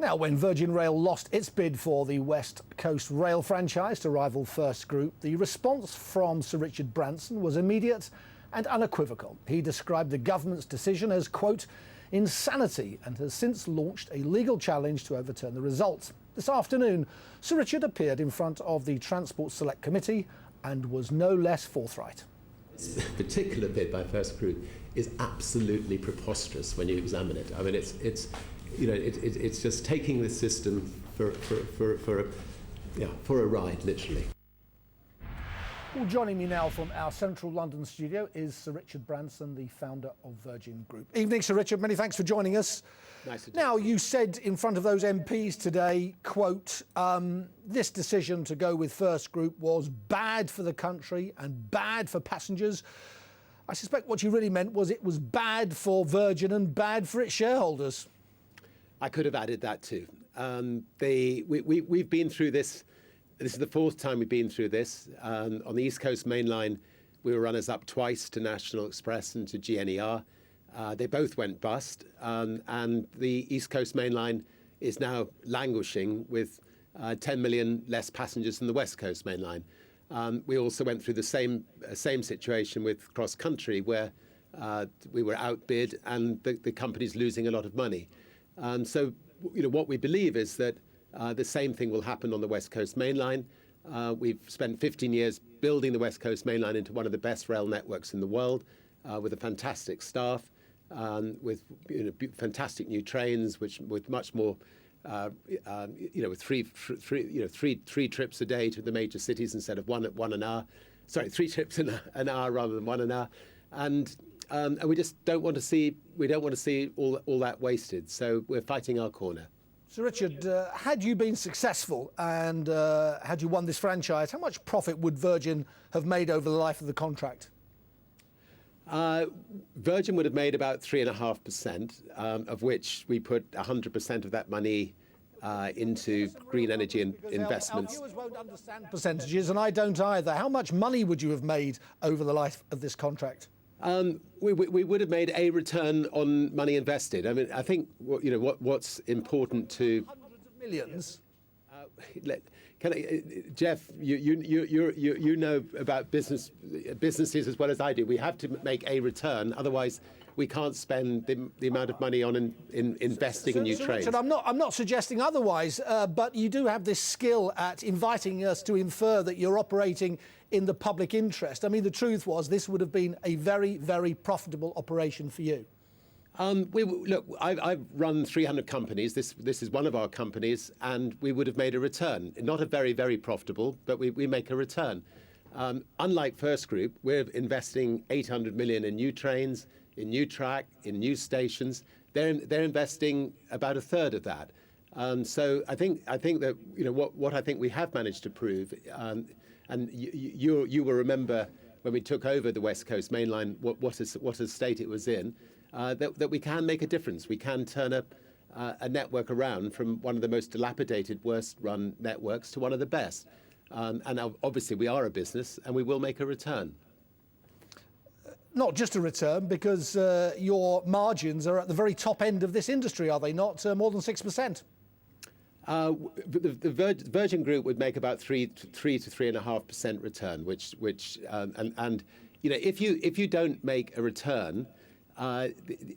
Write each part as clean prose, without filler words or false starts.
Now, when Virgin Rail lost its bid for the West Coast Rail franchise to rival First Group, the response from Sir Richard Branson was immediate and unequivocal. He described the government's decision as, quote, insanity, and has since launched a legal challenge to overturn the result. This afternoon, Sir Richard appeared in front of the Transport Select Committee and was no less forthright. This particular bid by First Group is absolutely preposterous when you examine it. I mean, it's just taking the system for a ride, literally. Well, joining me now from our central London studio is Sir Richard Branson, the founder of Virgin Group. Evening, Sir Richard. Many thanks for joining us. Nice to Now, you said in front of those MPs today, quote, this decision to go with First Group was bad for the country and bad for passengers. I suspect what you really meant was it was bad for Virgin and bad for its shareholders. I could have added that too. We've been through this. This is the fourth time we've been through this. On the East Coast Main Line, we were runners-up twice to National Express and to GNER. They both went bust, and the East Coast Main Line is now languishing with 10 million less passengers than the West Coast Main Line. We also went through the same situation with Cross Country, where we were outbid and the company's losing a lot of money. So, what we believe is that the same thing will happen on the West Coast Main Line. We've spent 15 years building the West Coast Main Line into one of the best rail networks in the world, with a fantastic staff, with fantastic new trains, with much more, with three trips a day to the major cities instead of one an hour. Sorry, 3 trips an hour rather than 1 an hour, and we just don't want to see all that wasted. So we're fighting our corner. Sir Richard, had you been successful and had you won this franchise, how much profit would Virgin have made over the life of the contract? Virgin would have made about 3.5%, of which we put 100% of that money into green energy investments. Our viewers won't understand percentages, and I don't either. How much money would you have made over the life of this contract? We would have made a return on money invested. I mean, I think what's important to hundreds of millions. Jeff, you know about businesses as well as I do. We have to make a return, otherwise we can't spend the amount of money on investing in new trains. Richard, I'm not suggesting otherwise, but you do have this skill at inviting us to infer that you're operating in the public interest. I mean, the truth was this would have been a very, very profitable operation for you. Look, I've run 300 companies. This is one of our companies, and we would have made a return. Not a very, very profitable, but we make a return. Unlike First Group, we're investing 800 million in new trains, in new track, in new stations. They're investing about a third of that. So I think that what I think we have managed to prove, and you will remember when we took over the West Coast Main Line, what a state it was in. That we can make a difference. We can turn a network around from one of the most dilapidated, worst-run networks to one of the best. And obviously, we are a business, and we will make a return. Not just a return, because your margins are at the very top end of this industry, are they not? More than 6%. The Virgin Group would make about 3 to 3.5% return, which if you don't make a return,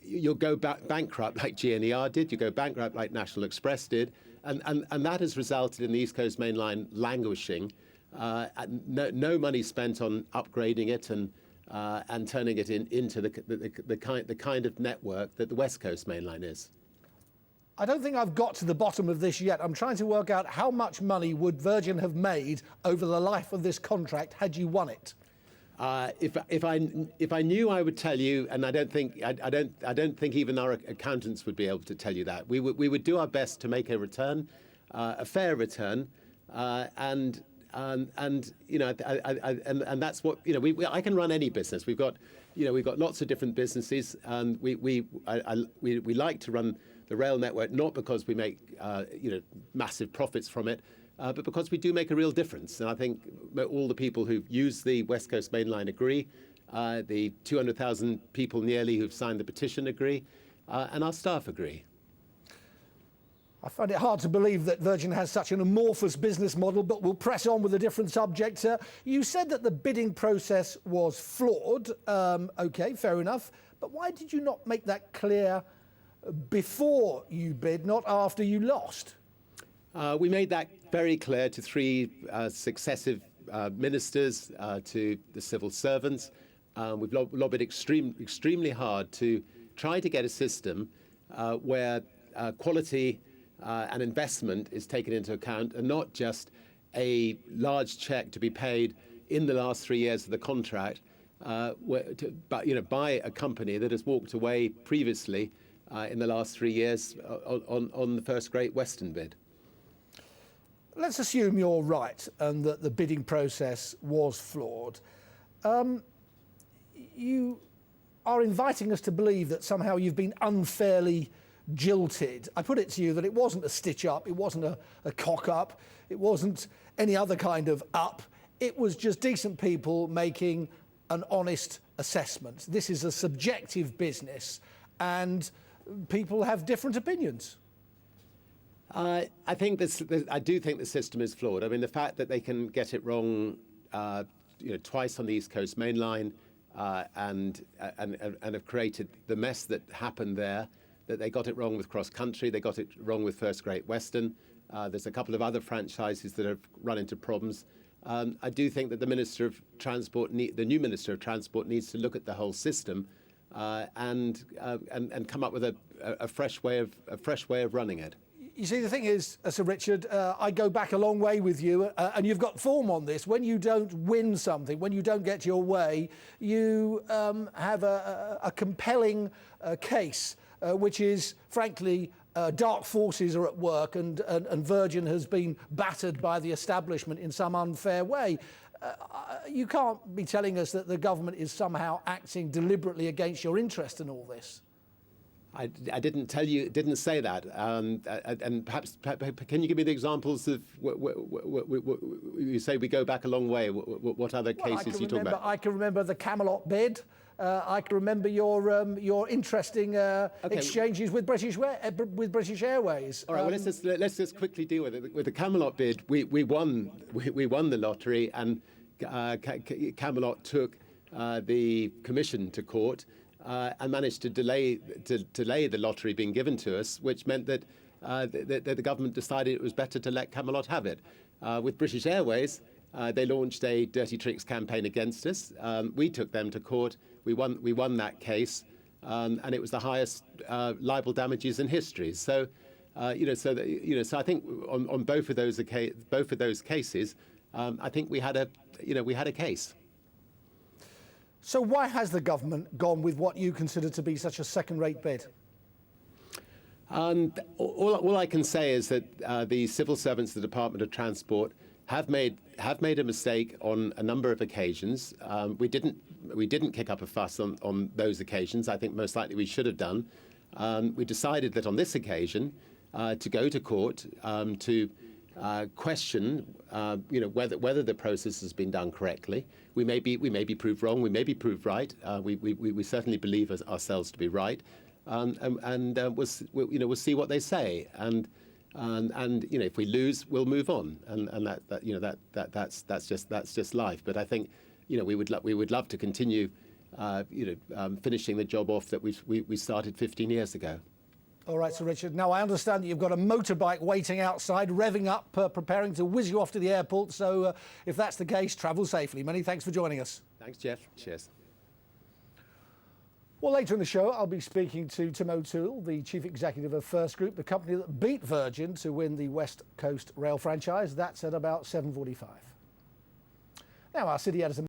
you'll go bankrupt like GNER did, you go bankrupt like National Express did, and that has resulted in the East Coast Main Line languishing, no money spent on upgrading it and turning it into the kind of network that the West Coast Main Line is. I don't think I've got to the bottom of this yet. I'm trying to work out how much money would Virgin have made over the life of this contract had you won it. If I knew, I would tell you, and I don't think even our accountants would be able to tell you that. We would do our best to make a return, a fair return, and that's what I can run any business. We've got lots of different businesses, and we like to run the rail network not because we make massive profits from it, but because we do make a real difference. And I think all the people who use the West Coast Main Line agree. The 200,000 people nearly who've signed the petition agree, and our staff agree. I find it hard to believe that Virgin has such an amorphous business model, but we'll press on with a different subject. You said that the bidding process was flawed. OK, fair enough. But why did you not make that clear before you bid, not after you lost? We made that very clear to three successive ministers, to the civil servants. We've lobbied extremely hard to try to get a system where quality and investment is taken into account, and not just a large cheque to be paid in the last 3 years of the contract, but by a company that has walked away previously in the last 3 years on the first Great Western bid. Let's assume you're right and that the bidding process was flawed. You are inviting us to believe that somehow you've been unfairly jilted. I put it to you that it wasn't a stitch up, it wasn't a cock up, it wasn't any other kind of up. It was just decent people making an honest assessment. This is a subjective business and people have different opinions. I do think the system is flawed. I mean, the fact that they can get it wrong, twice on the East Coast Main Line, and have created the mess that happened there. That they got it wrong with cross country, they got it wrong with First Great Western. There's a couple of other franchises that have run into problems. I do think that the Minister of Transport, the new Minister of Transport, needs to look at the whole system and come up with a fresh way of running it. You see, the thing is, Sir Richard, I go back a long way with you, and you've got form on this. When you don't win something, when you don't get your way, you have a compelling case, which is, frankly, dark forces are at work, and Virgin has been battered by the establishment in some unfair way. You can't be telling us that the government is somehow acting deliberately against your interest in all this. I didn't say that. And perhaps can you give me the examples of you say we go back a long way? What other cases you talk about? I can remember the Camelot bid. I can remember your interesting exchanges with British Airways. All right. Well, let's just quickly deal with it. With the Camelot bid, we won the lottery, and Camelot took the commission to court. And managed to delay the lottery being given to us, which meant that the government decided it was better to let Camelot have it. With British Airways, they launched a dirty tricks campaign against us. We took them to court. We won that case, and it was the highest libel damages in history. So, so I think on both of those cases, I think we had a case. So why has the government gone with what you consider to be such a second-rate bid? All I can say is that the civil servants of the Department of Transport have made a mistake on a number of occasions. We didn't kick up a fuss on those occasions. I think most likely we should have done. We decided that on this occasion to go to court to question, whether the process has been done correctly. We may be proved wrong. We may be proved right. We certainly believe ourselves to be right, and we'll see what they say. And if we lose, we'll move on. And that's just life. But I think we would love to continue finishing the job off that we started 15 years ago. All right, Sir Richard. Now, I understand that you've got a motorbike waiting outside, revving up, preparing to whiz you off to the airport. So if that's the case, travel safely. Many thanks for joining us. Thanks, Jeff. Cheers. Well, later in the show, I'll be speaking to Tim O'Toole, the chief executive of First Group, the company that beat Virgin to win the West Coast Rail franchise. That's at about 7:45. Now, our city editor...